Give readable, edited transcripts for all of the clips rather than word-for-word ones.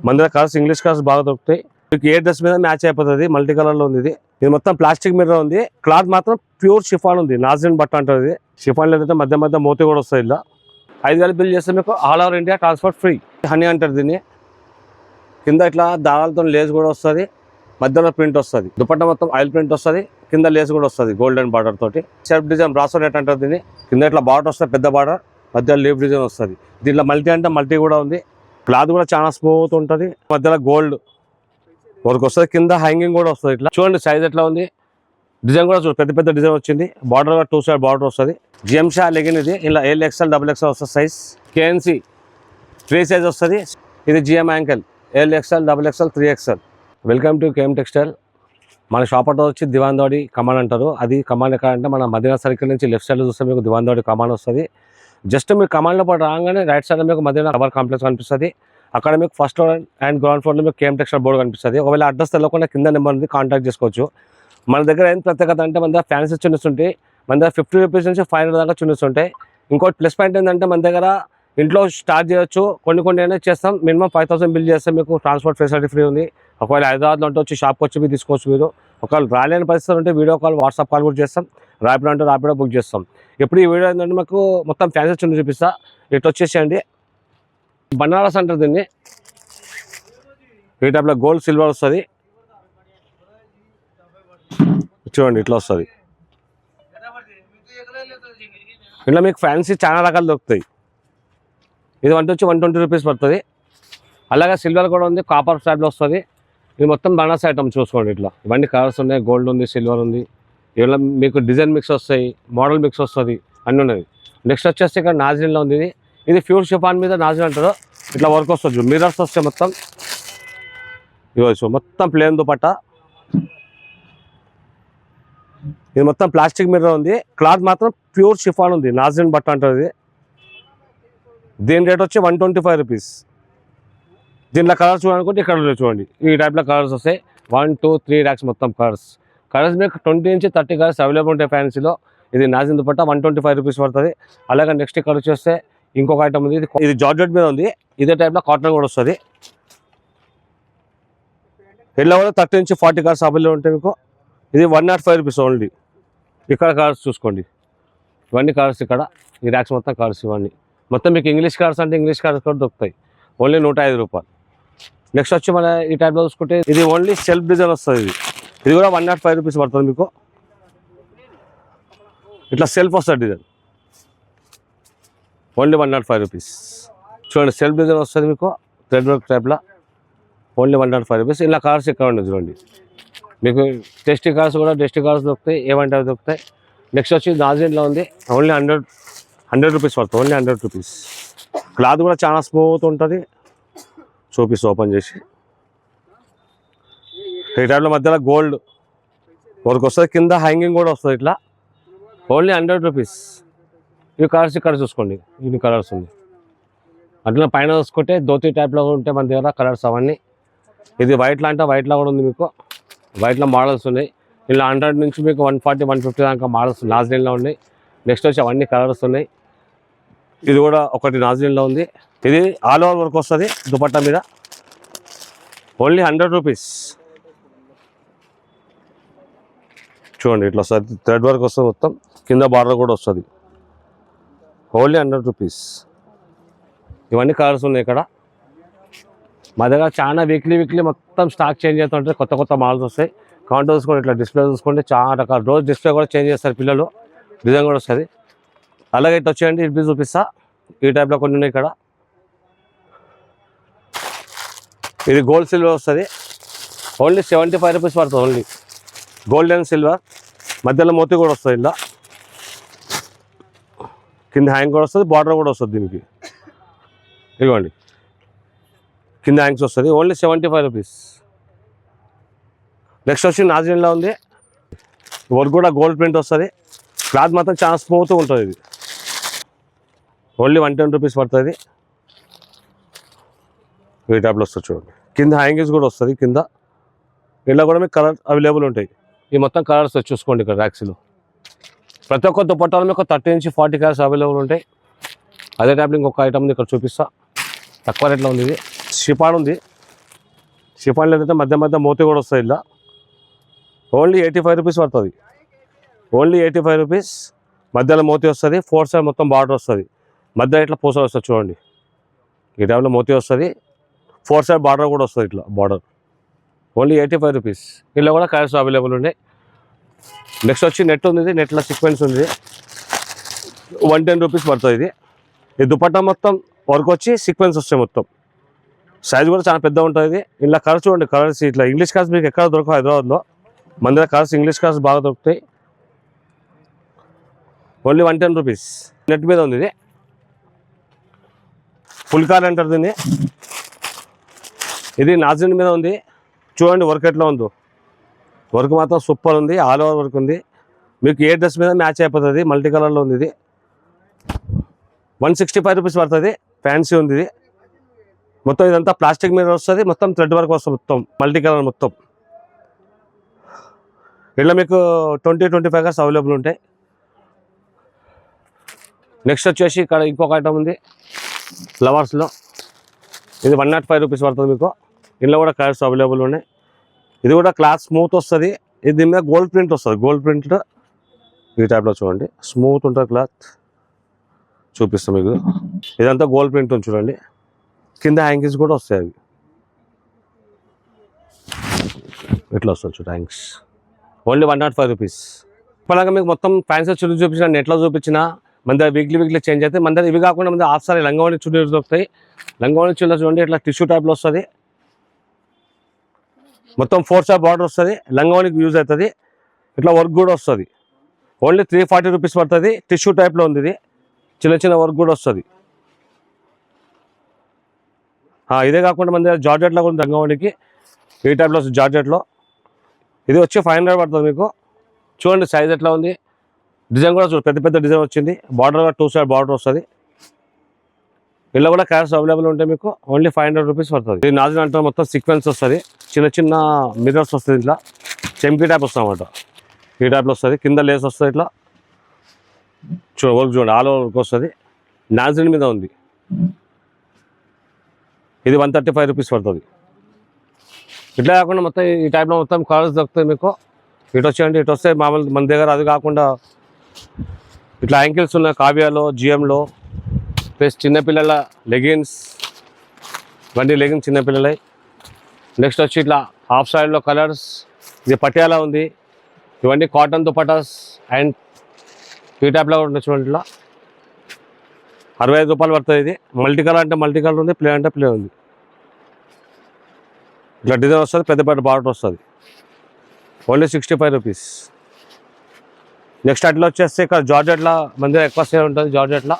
మన దగ్గర colours English colours బాగా దొరుకుతాయి. మీకు ఏ డ్రెస్ మీద మ్యాచ్ అయిపోతుంది. మల్టీ కలర్లో ఉంది ఇది మొత్తం ప్లాస్టిక్ మిర్రర్ ఉంది. క్లాత్ మాత్రం ప్యూర్ షిఫాన్ ఉంది. నాజిన్ బట్ట అంటుంది. షిఫాన్ లేదంటే మధ్య మధ్య మోతి కూడా వస్తుంది. ఇలా 5,000 బిల్ చేస్తే మీకు all over India transport free. Honey అంటారు దీన్ని. కింద ఇట్లా దారాలతో లేస్ కూడా వస్తుంది. మధ్యలో ప్రింట్ వస్తుంది. దుపట్టా మొత్తం ఆయిల్ ప్రింట్ వస్తుంది. కింద లేస్ కూడా వస్తుంది గోల్డెన్ బార్డర్ తోటి. సెల్ఫ్ డిజైన్ బ్రాసో నెట్ అంటారు దీన్ని. కింద ఇట్లా బార్డర్ వస్తుంది, పెద్ద బార్డర్, మధ్యలో లీఫ్ డిజైన్ వస్తుంది. దీంట్లో మల్టీ అంటే మల్టీ కూడా ఉంది. క్లాత్ కూడా చాలా స్మూత్ ఉంటుంది. మధ్యలో గోల్డ్ వర్క్ వస్తుంది. కింద హ్యాంగింగ్ కూడా వస్తుంది. ఇట్లా చూడండి సైజ్ ఎట్లా ఉంది. డిజైన్ కూడా చూడండి, పెద్ద పెద్ద డిజైన్ వచ్చింది. బార్డర్ కూడా 2 సైడ్ బార్డర్ వస్తుంది. జిఎంషా లెగిన్ ఇది. ఇలా LXL XXL వస్తుంది సైజ్. KNC 3 సైజ్ వస్తుంది. ఇది GM ankle LXL XXL 3XL. Welcome to KM textile. మన షాప్ అడ్రస్ వచ్చి దివాన్దోడి కమాన్ అంటారు. అది కమాన్ ఎక్కడ అంటే మన మదీనా సర్కిల్ నుంచి లెఫ్ట్ సైడ్ చూస్తే మీకు దివాన్దోడి కమాన్ వస్తుంది. జస్ట్ మీరు కమాన్లో పాటు రాగానే రైట్ సైడ్ మీకు మదీనా రబ్బర్ కాంప్లెక్స్ కనిపిస్తుంది. అక్కడ మీకు ఫస్ట్ ఫ్లోర్ అండ్ గ్రౌండ్ ఫ్లోర్లో మీకు KM టెక్స్టైల్ బోర్డు కనిపిస్తుంది. ఒకవేళ అడ్రస్ తెలియకుండా కింద నెంబర్ ఉంది, కాంటాక్ట్ చేసుకోవచ్చు. మన దగ్గర ఏం ప్రత్యేకత అంటే మన దగ్గర ఫ్యాన్సీ చున్నీస్ ఉంటాయి. మన దగ్గర 50 రూపీస్ నుంచి 500 దాకా చున్నీస్ ఉంటాయి. ఇంకోటి ప్లస్ పాయింట్ ఏంటంటే మన దగ్గర ఇంట్లో స్టార్ట్ చేయొచ్చు. కొన్ని అనేది చేస్తాం. మినిమం 5,000 బిల్ చేస్తే మీకు ట్రాన్స్పోర్ట్ ఫెసిలిటీ ఫ్రీ ఉంది. ఒకవేళ హైదరాబాద్లో ఉంటే వచ్చి షాప్కి వచ్చి మీరు తీసుకోవచ్చు. మీరు ఒకవేళ రాలేని పరిస్థితులు ఉంటే వీడియో కాల్, వాట్సాప్ కాల్ కూడా చేస్తాం. ర్యాపిడో అంటే ర్యాపిడో బుక్ చేస్తాం. ఇప్పుడు ఈ వీడియో ఏంటంటే మాకు మొత్తం ఫ్యాన్సీ చున్నీ చూపిస్తా. ఇటు వచ్చేసేయండి. బనారస్ అంటారు దీన్ని. ఈ టైప్లో గోల్డ్ సిల్వర్ వస్తుంది. చూడండి ఇట్లా వస్తుంది. ఇట్లా మీకు ఫ్యాన్సీ చాలా రకాలు దొరుకుతాయి. ఇది వచ్చి 120 రూపీస్ పడుతుంది. అలాగే సిల్వర్ కూడా ఉంది, కాపర్ స్టాబ్లో వస్తుంది. ఇది మొత్తం బనారస్ ఐటమ్ చూసుకోండి. ఇట్లా ఇవన్నీ కలర్స్ ఉన్నాయి. గోల్డ్ ఉంది, సిల్వర్ ఉంది. ఇవాళ మీకు డిజైన్ మిక్స్ వస్తాయి, మోడల్ మిక్స్ వస్తుంది, అన్నీ ఉన్నాయి. నెక్స్ట్ వచ్చేసి ఇక్కడ నాజిన్లో ఉంది. ఇది ప్యూర్ షిఫాన్ మీద నాజిన్ అంటారు. ఇట్లా వర్క్ వస్తుంది. మిర్రర్స్ వస్తాయి మొత్తం. ఇవ్వచ్చు మొత్తం ప్లేన్ దుపట్టా. ఇది మొత్తం ప్లాస్టిక్ మిర్రర్ ఉంది. క్లాత్ మాత్రం ప్యూర్ షిఫాన్ ఉంది. నాజిన్ బట్ట అంటుంది. దీని రేట్ వచ్చి 125 రూపీస్. దీంట్లో కలర్స్ చూడాలనుకుంటే ఇక్కడ చూడండి. ఈ టైప్లో కలర్స్ వస్తాయి. 1, 2, 3 ర్యాక్స్ మొత్తం కలర్స్ మీకు 20 నుంచి 30 కలర్స్ అవైలబుల్ ఉంటాయి ఫ్యాన్సీలో. ఇది నాజిన్ దుపట్టా 125 రూపీస్ పడుతుంది. అలాగే నెక్స్ట్ ఇక్కడ వచ్చేస్తే ఇంకొక ఐటమ్ ఉంది. ఇది జార్జెట్ మీద ఉంది. ఇదే టైప్లో కాటన్ కూడా వస్తుంది. ఇలా కూడా 30 నుంచి 40 కలర్స్ అవైలబుల్ ఉంటాయి మీకు. ఇది 105 రూపీస్ ఓన్లీ. ఇక్కడ కలర్స్ చూసుకోండి. ఇవన్నీ కలర్స్ ఇక్కడ. ఈ ర్యాక్స్ మొత్తం కలర్స్ ఇవన్నీ మొత్తం మీకు ఇంగ్లీష్ కలర్స్ అంటే ఇంగ్లీష్ కలర్స్ కూడా దొరుకుతాయి. ఓన్లీ 105 రూపాయలు. నెక్స్ట్ వచ్చి మన ఈ టైప్లో చూసుకుంటే ఇది ఓన్లీ సెల్ఫ్ డిజైన్ వస్తుంది. ఇది కూడా 105 రూపీస్ పడుతుంది మీకు. ఇట్లా సెల్ఫ్ వస్తుంది డిజైన్. Only 105 rupees. చూడండి సెల్ఫ్ డిజైన్ వస్తుంది మీకు థ్రెడ్ వర్క్ టైప్లో. Only 105 rupees. ఇలా కలర్స్ ఇక్కడ ఉండదు చూడండి. మీకు టెస్టీ కలర్స్ కూడా దొరుకుతాయి. ఏమంటే అవి దొరుకుతాయి. నెక్స్ట్ వచ్చి నాజిన్లో ఉంది. ఓన్లీ 100 రూపీస్ పడుతుంది. Only 100 rupees. క్లాత్ కూడా చాలా స్మూత్ ఉంటుంది. చూపిస్తూ ఓపెన్ చేసి ఈ టైప్లో మధ్యలో గోల్డ్ వర్క్ వస్తుంది. కింద హ్యాంగింగ్ కూడా వస్తుంది ఇట్లా. Only 100 rupees. ఈ కలర్స్ ఇక్కడ చూసుకోండి. ఇన్ని కలర్స్ ఉంది. అట్లా పైన చూసుకుంటే ధోతి టైప్లో ఉంటే మన దగ్గర కలర్స్ అవన్నీ. ఇది వైట్లో అంటే వైట్లో కూడా ఉంది మీకు. వైట్లో మోడల్స్ ఉన్నాయి. ఇలా 100 నుంచి మీకు 140, 150 దాకా మోడల్స్ నాజిన్లో ఉన్నాయి. నెక్స్ట్ వచ్చి అవన్నీ కలర్స్ ఉన్నాయి. ఇది కూడా ఒకటి నాజిన్లో ఉంది. ఇది ఆల్ ఓవర్ వర్క్ వస్తుంది దుపట్టా మీద. Only 100 rupees. చూడండి ఇట్లా వస్తుంది. థ్రెడ్ వర్క్ వస్తుంది మొత్తం. కింద బార్డర్ కూడా వస్తుంది. Only 100 rupees. ఇవన్నీ కలర్స్ ఉన్నాయి ఇక్కడ. మా దగ్గర చాలా వీక్లీ మొత్తం స్టాక్ చేంజ్ అవుతుంటాయి. కొత్త మోడల్స్ వస్తాయి. కౌంటర్ చూసుకోండి. ఇట్లా డిస్ప్లే చూసుకుంటే చాలా రకాల రోజు డిస్ప్లే కూడా చేంజ్ చేస్తారు పిల్లలు. డిజైన్ కూడా వస్తుంది. అలాగే ఇట్లా వచ్చేయండి. ఇది చూపిస్తా. ఈ టైప్లో కొన్ని ఉన్నాయి ఇక్కడ. ఇది గోల్డ్ సిల్వర్ వస్తుంది. ఓన్లీ 75 రూపీస్ పడుతుంది. Only gold and silver. మధ్యలో మోతి కూడా వస్తుంది. ఇలా కింద హ్యాంగ్ కూడా వస్తుంది. బార్డర్ కూడా వస్తుంది దీనికి. ఇదిగోండి కింద హ్యాంగ్స్ వస్తుంది. Only 75 rupees. నెక్స్ట్ వచ్చి నాజిన్లో ఉంది. వర్క్ కూడా గోల్డ్ ప్రింట్ వస్తుంది. క్లాత్ మాత్రం చాలా స్మూత్గా ఉంటుంది. ఇది ఓన్లీ 110 రూపీస్ పడుతుంది. ఈ టైప్లో వస్తుంది చూడండి. కింద హ్యాంగింగ్స్ కూడా వస్తుంది. కింద ఇలా కూడా మీకు కలర్ అవైలబుల్ ఉంటాయి. ఈ మొత్తం కలర్స్ చూసుకోండి ఇక్కడ ర్యాక్స్లో. ప్రతి ఒక్క దుపట్టాలో మీకు 30 నుంచి 40 కలర్స్ అవైలబుల్ ఉంటాయి. అదే టైప్లో ఇంకొక ఐటమ్ ఉంది ఇక్కడ చూపిస్తా. తక్కువ రేట్లో ఉంది. ఇది షిఫాన్ ఉంది. షిఫాన్ లేదంటే మధ్య మధ్య మోతీ కూడా వస్తుంది ఇలా. ఓన్లీ 85 రూపీస్ పడుతుంది. Only 85 rupees. మధ్యలో మోతీ వస్తుంది, 4 సైడ్ మొత్తం బార్డర్ వస్తుంది, మధ్య ఇట్లా పూస వస్తుంది చూడండి. ఈ టైంలో మోతీ వస్తుంది, 4 సైడ్ బార్డర్ కూడా వస్తుంది ఇట్లా బార్డర్. Only 85 rupees. ఇలా కూడా కలర్స్ అవైలబుల్ ఉన్నాయి. నెక్స్ట్ వచ్చి నెట్ ఉంది, నెట్లో సీక్వెన్స్ ఉంది, 110 రూపీస్ పడుతుంది ఇది. ఈ దుపట్టా మొత్తం వర్క్ వచ్చి సీక్వెన్స్ వస్తాయి మొత్తం. సైజ్ కూడా చాలా పెద్ద ఉంటుంది. ఇలా కలర్స్ చూడండి, కలర్స్ ఇట్లా ఇంగ్లీష్ కలర్స్ మీకు ఎక్కడ దొరకవు హైదరాబాద్లో. మన దగ్గర కలర్స్ ఇంగ్లీష్ కలర్స్ బాగా దొరుకుతాయి. Only 110 rupees. నెట్ మీద ఉంది ఇది, ఫుల్ కార్ అంటారు దీన్ని. ఇది నాజిన్ మీద ఉంది చూడండి, వర్క్ ఎట్లా ఉందో. వర్క్ మాత్రం సూపర్ ఉంది, ఆల్ ఓవర్ వర్క్ ఉంది. మీకు ఏ డ్రెస్ మీద మ్యాచ్ అయిపోతుంది. మల్టీ కలర్లో ఉంది ఇది. 165 రూపీస్ పడుతుంది. ఫ్యాన్సీ ఉంది ఇది. మొత్తం ఇదంతా ప్లాస్టిక్ మీద వస్తుంది, మొత్తం థ్రెడ్ వర్క్ వస్తుంది, మొత్తం మల్టీ కలర్ మొత్తం. ఇట్లా మీకు 20-25 కలర్స్ అవైలబుల్ ఉంటాయి. నెక్స్ట్ వచ్చేసి ఇక్కడ ఇంకొక ఐటమ్ ఉంది ఫ్లవర్స్లో. ఇది 105 రూపీస్ పడుతుంది మీకు. ఇందులో కూడా కలర్స్ అవైలబుల్ ఉన్నాయి. ఇది కూడా క్లాత్ స్మూత్ వస్తుంది. ఇది దీని మీద గోల్డ్ ప్రింట్ వస్తుంది, గోల్డ్ ప్రింట్ ఈ టైప్లో చూడండి, స్మూత్ ఉంటుంది క్లాత్. చూపిస్తాం మీకు. ఇదంతా గోల్డ్ ప్రింట్ ఉంది చూడండి, కింద హ్యాంగింగ్స్ కూడా వస్తాయి అవి ఇట్లా వస్తుంది చూడండి హ్యాంగ్స్. Only 105 rupees. ఇప్పటిలాగా మీకు మొత్తం ఫ్యాన్సీ చున్నీ చూపించిన, నెట్లో చూపించిన, మన దగ్గర వీక్లీ చేంజ్ అయితే. మన దగ్గర ఇవి కాకుండా మన హాఫ్ సారీ లంగావణి చున్నీ దొరుకుతాయి. లంగావణి చున్నీ చూడండి ఇట్లా టిష్యూ టైప్లో వస్తుంది, మొత్తం 4 సైడ్ బార్డర్ వస్తుంది, లంగావణికి యూజ్ అవుతుంది. ఇట్లా వర్క్ కూడా వస్తుంది. ఓన్లీ 340 రూపీస్ పడుతుంది. టిష్యూ టైప్లో ఉంది ఇది, చిన్న చిన్న వర్క్ కూడా వస్తుంది. ఇదే కాకుండా మన దగ్గర జార్జెట్లో కూడా లంగావణికి ఈ టైప్లో వస్తుంది జార్జెట్లో. ఇది వచ్చి 500 పడుతుంది మీకు. చూడండి సైజ్ ఎట్లా ఉంది, డిజైన్ కూడా చూడండి, పెద్ద పెద్ద డిజైన్ వచ్చింది. బార్డర్ కూడా 2 సైడ్ బార్డర్ వస్తుంది. ఇలా కూడా కలర్స్ అవైలబుల్ ఉంటాయి మీకు. ఓన్లీ 500 రూపీస్ పడుతుంది. ఇది నాజిన్ అంటే మొత్తం సీక్వెన్స్ వస్తుంది, చిన్న చిన్న మిర్రర్స్ వస్తుంది, ఇట్లా చెంపీ టైప్ వస్తుంది అన్నమాట. ఈ టైప్లో వస్తుంది, కింద లేస్ వస్తుంది ఇట్లా వర్క్ చూడండి, ఆల్ ఓవర్ వర్క్ వస్తుంది. నాజిన్ మీద ఉంది. ఇది 135 రూపీస్ పడుతుంది. ఇట్లా కాకుండా మొత్తం ఈ టైప్లో మొత్తం కలర్స్ దొరుకుతాయి మీకు. ఇటు వచ్చేయండి, ఇటు వస్తే మామూలు మన దగ్గర అది కాకుండా ఇట్లా యాంకిల్స్ ఉన్న కావ్యాలో, జిఎంలో, ప్లస్ చిన్నపిల్లల లెగిన్స్, ఇవన్నీ లెగిన్స్ చిన్నపిల్లలై. నెక్స్ట్ వచ్చి ఇట్లా హాఫ్ సైడ్లో కలర్స్, ఇది పటియాలా ఉంది, ఇవన్నీ కాటన్ దుపటాస్ అండ్ ఈ టైప్లో ఉంటుంది చూడండి. ఇట్లా 65 రూపాయలు పడుతుంది. ఇది మల్టీ కలర్ అంటే మల్టీ కలర్ ఉంది, ప్లే అంటే ప్లే ఉంది. ఇట్లా డిజైన్ వస్తుంది, పెద్ద పెద్ద బార్డర్ వస్తుంది. Only 65 rupees. నెక్స్ట్ అట్లా వచ్చేస్తే ఇక్కడ జార్జెట్లో మన దగ్గర ఎక్కువ సేల్ ఉంటుంది. జార్జెట్లో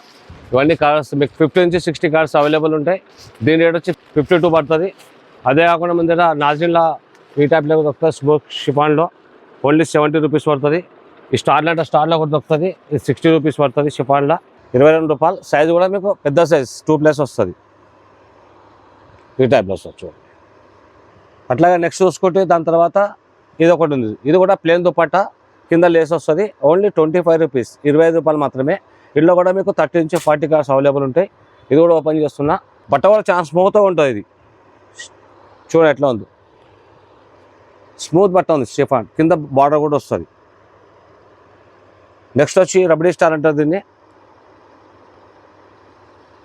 ఇవన్నీ కలర్స్ మీకు 50 నుంచి 60 కలర్స్ అవైలబుల్ ఉంటాయి. దీని రేట్ వచ్చి 52 పడుతుంది. అదే కాకుండా మన దగ్గర నాజిన్లో ఈ టైప్లో దొరుకుతుంది, స్మోక్ షిఫాన్లో ఓన్లీ 70 రూపీస్ పడుతుంది. ఈ స్టార్లో అంటే స్టార్లో కూడా దొరుకుతుంది, ఇది 60 రూపీస్ పడుతుంది. షిఫాన్లో 22 రూపాయలు. సైజ్ కూడా మీకు పెద్ద సైజ్ 2+ వస్తుంది, ఈ టైప్లో వస్తుంది చూడండి. అట్లాగే నెక్స్ట్ చూసుకుంటే దాని తర్వాత ఇది ఒకటి ఉంది. ఇది కూడా ప్లేన్ దుపట్టా, కింద లేస్ వస్తుంది. ఓన్లీ 25 రూపీస్, 25 రూపాయలు మాత్రమే. ఇందులో కూడా మీకు 30 నుంచి 40 కలర్స్ అవైలబుల్ ఉంటాయి. ఇది కూడా ఓపెన్ చేస్తున్నా. బట్ట కూడా చాలా స్మూత్గా ఉంటుంది. ఇది చూడండి ఎట్లా ఉంది, స్మూత్ బట్ట ఉంది. షిఫాన్ కింద బార్డర్ కూడా వస్తుంది. నెక్స్ట్ వచ్చి రబడీ స్టార్ అంటారు దీన్ని.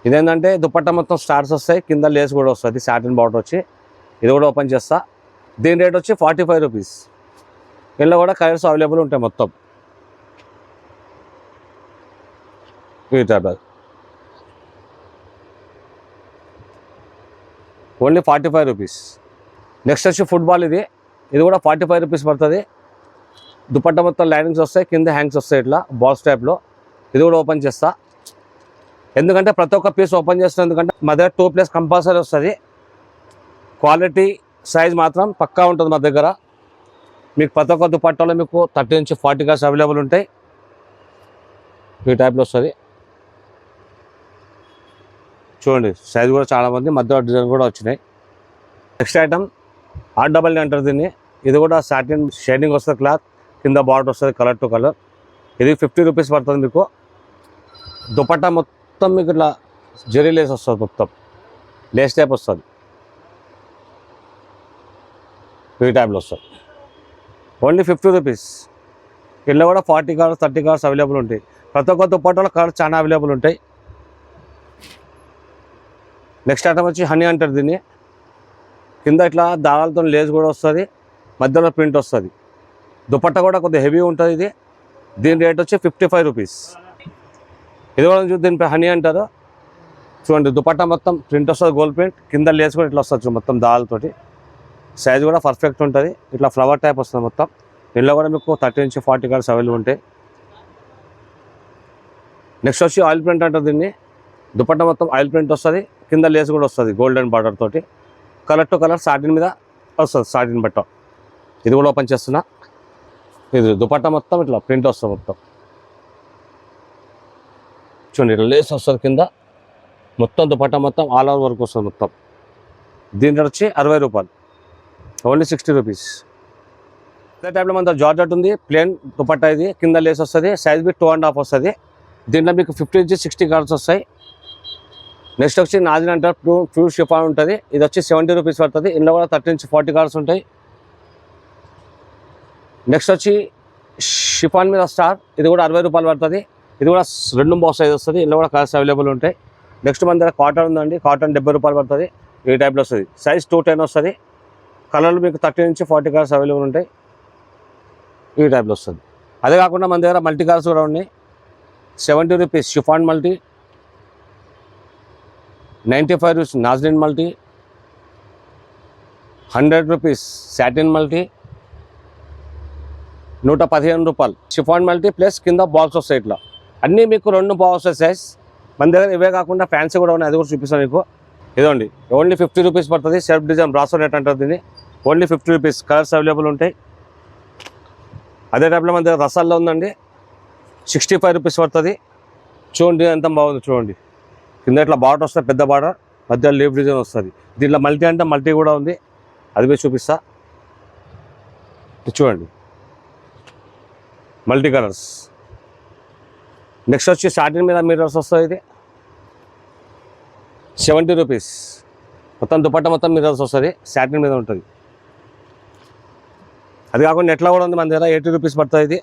ఇదేంటంటే దుపట్టా మొత్తం స్టార్స్ వస్తాయి, కింద లేస్ కూడా వస్తుంది, సాటిన్ బార్డర్ వచ్చి. ఇది కూడా ఓపెన్ చేస్తా. దీని రేట్ వచ్చి 45 రూపీస్. ఇందులో కూడా కలర్స్ అవైలబుల్ ఉంటాయి మొత్తం. Only 45 rupees. నెక్స్ట్ వచ్చి ఫుట్బాల్. ఇది కూడా 45 రూపీస్ పడుతుంది. దుపట్టా మొత్తం లైనింగ్స్ వస్తాయి, కింద హ్యాంగ్స్ వస్తాయి ఇట్లా బాల్స్ టైప్లో. ఇది కూడా ఓపెన్ చేస్తా. ఎందుకంటే ప్రతి ఒక్క పీస్ ఓపెన్ చేస్తాను, ఎందుకంటే మా దగ్గర 2+ కంపల్సరీ వస్తుంది. క్వాలిటీ సైజ్ మాత్రం పక్కా ఉంటుంది మా దగ్గర. మీకు ప్రతి ఒక్క దుపట్టాలో మీకు 30 నుంచి 40 కలర్స్ అవైలబుల్ ఉంటాయి. ఈ టైప్లో వస్తుంది చూడండి. సైజ్ కూడా చాలా మంది మధ్య డిజైన్ కూడా వచ్చినాయి. నెక్స్ట్ ఐటమ్ REE అంటారు దీన్ని. ఇది కూడా సాటిన్ షైనింగ్ వస్తుంది, క్లాత్ కింద బార్డర్ వస్తుంది కలర్ టు కలర్. ఇది 50 రూపీస్ పడుతుంది మీకు. దుపట్టా మొత్తం మీకు ఇట్లా జరీ లేస్ వస్తుంది, మొత్తం లేస్ టైప్ వస్తుంది. ఈ టైప్లో వస్తుంది. Only 50 rupees. ఇందులో కూడా 40 కలర్స్ 30 కలర్స్ అవైలబుల్ ఉంటాయి. ప్రతి ఒక్క దుపట్టాలో కలర్స్ చాలా అవైలబుల్ ఉంటాయి. నెక్స్ట్ ఐటమ్ వచ్చి హనీ అంటారు దీన్ని. కింద ఇట్లా దారాలతో లేస్ కూడా వస్తుంది, మధ్యలో ప్రింట్ వస్తుంది. దుపట్టా కూడా కొద్దిగా హెవీ ఉంటుంది ఇది. దీని రేట్ వచ్చి 55 రూపీస్. ఇది కూడా దీనిపై హనీ అంటారు. చూడండి దుపట్టా మొత్తం ప్రింట్ వస్తుంది, గోల్డ్ ప్రింట్. కింద లేస్ కూడా ఇట్లా వస్తుంది మొత్తం దారాలతోటి. సైజ్ కూడా పర్ఫెక్ట్ ఉంటుంది. ఇట్లా ఫ్లవర్ టైప్ వస్తుంది మొత్తం. ఇందులో కూడా మీకు 30 నుంచి 40 కలర్స్ అవైలబుల్ ఉంటాయి. నెక్స్ట్ వచ్చి ఆయిల్ ప్రింట్ అంటారు దీన్ని. దుపట్టా మొత్తం ఆయిల్ ప్రింట్ వస్తుంది, కింద లేస్ కూడా వస్తుంది గోల్డెన్ బార్డర్ తోటి. కలర్ టు కలర్ సాటిన్ మీద వస్తుంది, సాటిన్ బట్ట. ఇది కూడా ఓపెన్ చేస్తున్నా. ఇది దుపట్టా మొత్తం ఇట్లా ప్రింట్ వస్తుంది మొత్తం. చూడండి ఇట్లా లేస్ వస్తుంది కింద మొత్తం. దుపట్టా మొత్తం ఆల్ ఓవర్ వర్క్ వస్తుంది మొత్తం. దీని రేట్ వచ్చి 60 రూపాయలు. Only 60 rupees. అదే టైప్లో మన జార్జెట్ ఉంది, ప్లేన్ దుపట్టా. ఇది కింద లేస్ వస్తుంది, సైజ్ బి 2.5 వస్తుంది. దీంట్లో మీకు 50 నుంచి 60 కలర్స్ వస్తాయి. నెక్స్ట్ వచ్చి నాజిన్ అంటారు, ప్యూర్ షిఫాన్ ఉంటుంది. ఇది వచ్చి 70 రూపీస్ పడుతుంది. ఇందులో కూడా 30 నుంచి 40 కలర్స్ ఉంటాయి. నెక్స్ట్ వచ్చి షిఫాన్ మీద స్టార్. ఇది కూడా 60 రూపాయలు పడుతుంది. ఇది కూడా 2 బాక్స్ సైజ్ వస్తుంది. ఇందులో కూడా కలర్స్ అవైలబుల్ ఉంటాయి. నెక్స్ట్ మన దగ్గర కాటన్ ఉందండి. కాటన్ 70 రూపాయలు పడుతుంది. ఈ టైప్లో వస్తుంది. సైజ్ 210 వస్తుంది. కలర్లు మీకు 30 నుంచి 40 కలర్స్ అవైలబుల్ ఉంటాయి. ఈ టైప్లో వస్తుంది. అదే కాకుండా మన దగ్గర మల్టీ కలర్స్ కూడా ఉన్నాయి. 70 రూపీస్ షిఫాన్ మల్టీ, 95 రూపీస్ నాజ్లిన్ మల్టీ, 100 రూపీస్ సాటిన్ మల్టీ, 115 రూపాయలు షిఫాన్ మల్టీ ప్లస్ కింద బాక్స్ వస్తాయి. ఇట్లా అన్నీ మీకు 2 బాక్స్ వస్తాయి సైజ్. మన దగ్గర ఇవే కాకుండా ఫ్యాన్సీ కూడా ఉన్నాయి, అది కూడా చూపిస్తాను మీకు. ఇదండి ఓన్లీ 50 రూపీస్ పడుతుంది. సెల్ఫ్ డిజైన్ బ్రాసో నెట్ అంటారు దీన్ని. Only 50 rupees. కలర్స్ అవైలబుల్ ఉంటాయి. అదే టైప్లో మన దగ్గర రసాల్లో ఉందండి. 65 రూపీస్ పడుతుంది. చూడండి ఎంత బాగుంది. చూడండి కింద ఇట్లా బార్డర్ వస్తుంది, పెద్ద బార్డర్, మధ్య లీఫ్ డిజైన్ వస్తుంది. దీంట్లో మల్టీ అంటే మల్టీ కూడా ఉంది, అది మీరు చూపిస్తా. చూడండి మల్టీ కలర్స్. నెక్స్ట్ వచ్చి సాటిన్ మీద మిర్రర్స్ వస్తుంది. ఇది 70 రూపీస్. మొత్తం దుపట్టా మొత్తం మిర్రర్స్ వస్తుంది, సాటిన్ మీద ఉంటుంది. అది కాకుండా నెట్లో కూడా ఉంది మన దగ్గర. 80 రూపీస్ పడుతుంది. ఇది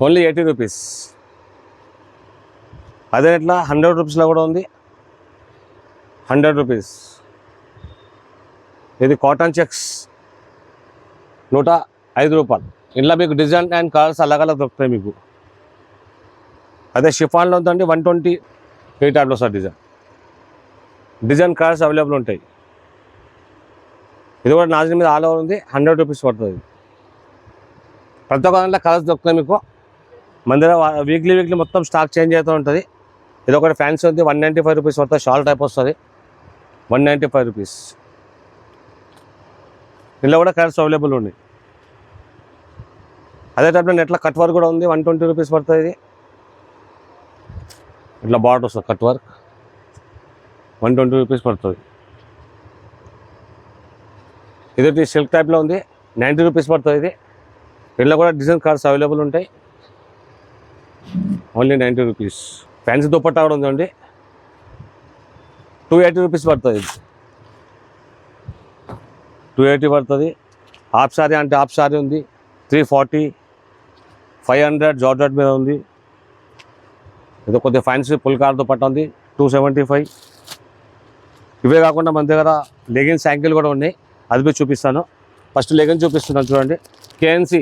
ఓన్లీ 80 రూపీస్. అదే నెట్లో 100 రూపీస్లో కూడా ఉంది, 100 రూపీస్. ఇది కాటన్ చెక్స్ 105 రూపాయలు. ఇంట్లో మీకు డిజైన్ అండ్ కలర్స్ అలగ్ దొరుకుతాయి మీకు. అదే షిఫాన్లో ఉందండి 120. ఈ టైప్లో సార్ డిజైన్ కలర్స్ అవైలబుల్ ఉంటాయి. ఇది కూడా నాజిన్ మీద ఆల్ ఓవర్ ఉంది, 100 రూపీస్ పడుతుంది. ప్రతి ఒక్క దాంట్లో కలర్స్ దొరుకుతాయి మీకు. మన దగ్గర వీక్లీ మొత్తం స్టాక్ చేంజ్ అవుతూ ఉంటుంది. ఇది ఒకటి ఫ్యాన్సీ ఉంది, 195 రూపీస్ పడుతుంది. షాల్ టైప్ వస్తుంది, 195 రూపీస్. ఇందులో కూడా కలర్స్ అవైలబుల్ ఉన్నాయి. అదే టైప్లో నెట్లో కట్ వర్క్ కూడా ఉంది, 120 రూపీస్ పడుతుంది. ఇది ఇట్లా బార్డర్ వస్తుంది, కట్ వర్క్ 120 రూపీస్ పడుతుంది. ఇది సిల్క్ టైప్లో ఉంది, 90 రూపీస్ పడుతుంది. ఇది ఇందులో కూడా డిజైన్ కలర్స్ అవైలబుల్ ఉంటాయి. Only 90 rupees. ఫ్యాన్సీ దుపట్టా కూడా ఉందండి, 280 రూపీస్ పడుతుంది. ఇది 280 పడుతుంది. హాఫ్ సారీ అంటే హాఫ్ సారీ ఉంది, 340, 500 జార్జెట్ మీద ఉంది. ఇది కొద్దిగా ఫ్యాన్సీ పుల్కార్ దుపట్టా ఉంది, 275. ఇవే కాకుండా మన దగ్గర లెగిన్స్ యాంకిల్ కూడా ఉన్నాయి, అది మీరు చూపిస్తాను. ఫస్ట్ లెగిన్స్ చూపిస్తున్నాను చూడండి. కేఎన్సీ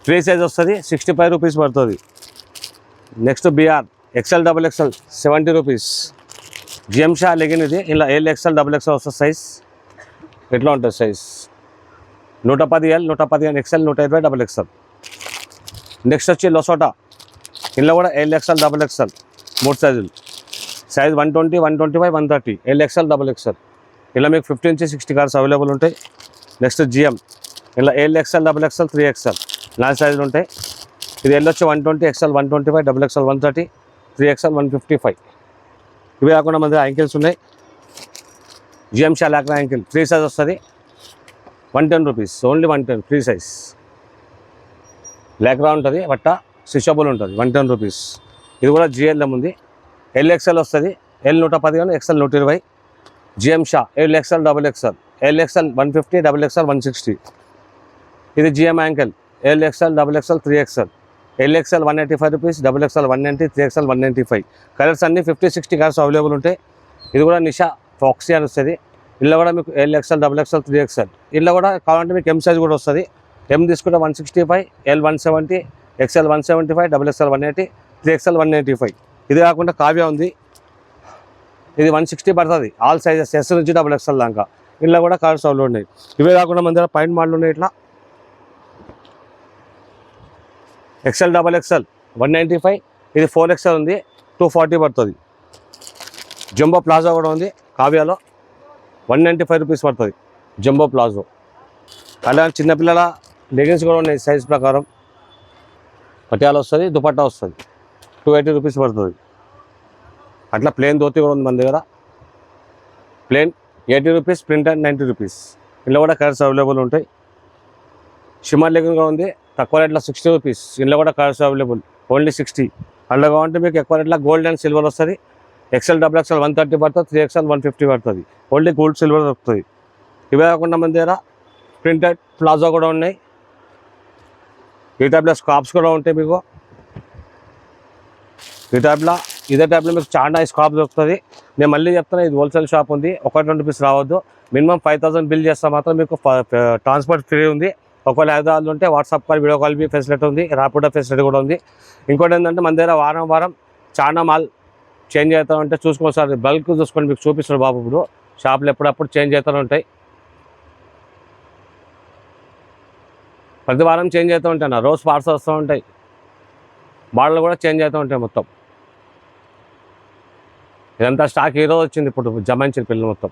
3 సైజ్ వస్తుంది, 65 రూపీస్ పడుతుంది. నెక్స్ట్ బిఆర్ XL XXL 70 రూపీస్. జిఎం షా లెగిన్ ఇది. ఇలా LXL XXL వస్తుంది సైజ్. ఎట్లా ఉంటుంది size? 110L, 115 XL, 120 XXL. Next వచ్చి లొసోటా. ఇందులో కూడా LXL XXL 3 సైజులు. సైజ్ 120, 125, 130. LXL XXL. ఇలా మీకు 50 నుంచి 60 కలర్స్ అవైలబుల్ ఉంటాయి. Next GM. ఇలా LXL XXL, 3XL 4 సైజులు ఉంటాయి. ఇది ఎల్ వచ్చి 120, XL 125, XXL 130, 3XL 155. ఇవి కాకుండా మన దగ్గర యాంకిల్స్ ఉన్నాయి. GM Shah Lakra ankle 3 size వస్తుంది, 110 రూపీస్. Only 110 3 size. లాక్రా ఉంటుంది, బట్ట స్టిచబుల్ ఉంటుంది, 110 రూపీస్. ఇది కూడా GLM ఉంది. LXL వస్తుంది, L 115, XL 120. GM Shah LXL XXL LXL 150, XXL 160. ఇది GM ankle LXL, XXL 3XL. LXL 185 rupees, XXL 190, 3XL 195. Colours అన్నీ 50-60 కలర్స్ అవైలబుల్ ఉంటాయి. ఇది కూడా నిషా ఫాక్సీ అని వస్తుంది. ఇలా కూడా మీకు LXL, XXL 3XL. ఇలా కూడా కావాలంటే మీకు M సైజ్ కూడా వస్తుంది. M తీసుకుంటే 165, L 170, XL 175, XXL 180, 3XL 195. ఇది కాకుండా కావ్య ఉంది, ఇది 160 పడుతుంది. ఆల్ సైజెస్ S నుంచి XXL దాకా. ఇలా కూడా కలర్స్ అవైలబుల్ ఉన్నాయి. ఇవే కాకుండా మన దగ్గర పాయింట్ మోడల్ ఉన్నాయి. ఇట్లా XL, XXL 195, ఇది 4XL ఉంది, 240 పడుతుంది. జంబో ప్లాజో కూడా ఉంది కావ్యాలో, 195 రూపీస్ పడుతుంది జంబో ప్లాజో. అలా చిన్నపిల్లల లెగిన్స్ కూడా ఉన్నాయి సైజ్ ప్రకారం. పటియాలా వస్తుంది, దుపట్టా వస్తుంది, 280 రూపీస్ పడుతుంది. అట్లా ప్లేన్ ధోతి కూడా ఉంది మన దగ్గర, ప్లేన్ 80 రూపీస్, ప్రింటెడ్ 90 రూపీస్. ఇలా కూడా కలర్స్ అవైలబుల్ ఉంటాయి. షిమ్మర్ లెగిన్ కూడా ఉంది, తక్కువ రేట్లో 60 రూపీస్. ఇందులో కూడా కలర్స్ అవైలబుల్, ఓన్లీ 60. అందులో కావాలంటే మీకు ఎక్కువ రేట్లో గోల్డ్ అండ్ సిల్వర్ వస్తుంది. XL, XXL 130 పడుతుంది, 3XL 150 పడుతుంది. ఓన్లీ గోల్డ్ సిల్వర్ దొరుకుతుంది. ఇవే కాకుండా మన దగ్గర ప్రింటెడ్ ప్లాజో కూడా ఉన్నాయి. ఈ టైప్లో స్కార్ప్స్ కూడా ఉంటాయి మీకు. ఈ టైప్లో ఇదే టైప్లో మీకు చాలా స్కార్ప్ దొరుకుతుంది. నేను మళ్ళీ చెప్తాను, ఇది హోల్సేల్ షాప్ ఉంది, 1-2 రూపీస్ రావద్దు. మినిమం 5000 బిల్ చేస్తే మాత్రం మీకు ట్రాన్స్పోర్ట్ ఫ్రీ ఉంది. ఒకవేళ హైదరాబాద్లో ఉంటే WhatsApp call, video call facility ఉంది, ర్యాపిడో ఫెసిలిటీ కూడా ఉంది. ఇంకోటి ఏంటంటే మన దగ్గర వారం చాలా మాల్ చేంజ్ అవుతూ ఉంటే చూసుకోండి సార్. బల్క్ చూసుకొని మీకు చూపిస్తారు బాబు. ఇప్పుడు షాపులు ఎప్పుడప్పుడు చేంజ్ అవుతూ ఉంటాయి, ప్రతి వారం చేంజ్ అవుతూ ఉంటాయి అన్న. రోజు పార్సల్ వస్తూ ఉంటాయి, మోడల్ కూడా చేంజ్ అవుతూ ఉంటాయి మొత్తం. ఇదంతా స్టాక్ ఈరోజు వచ్చింది, ఇప్పుడు జమాయించిన పిల్లలు మొత్తం.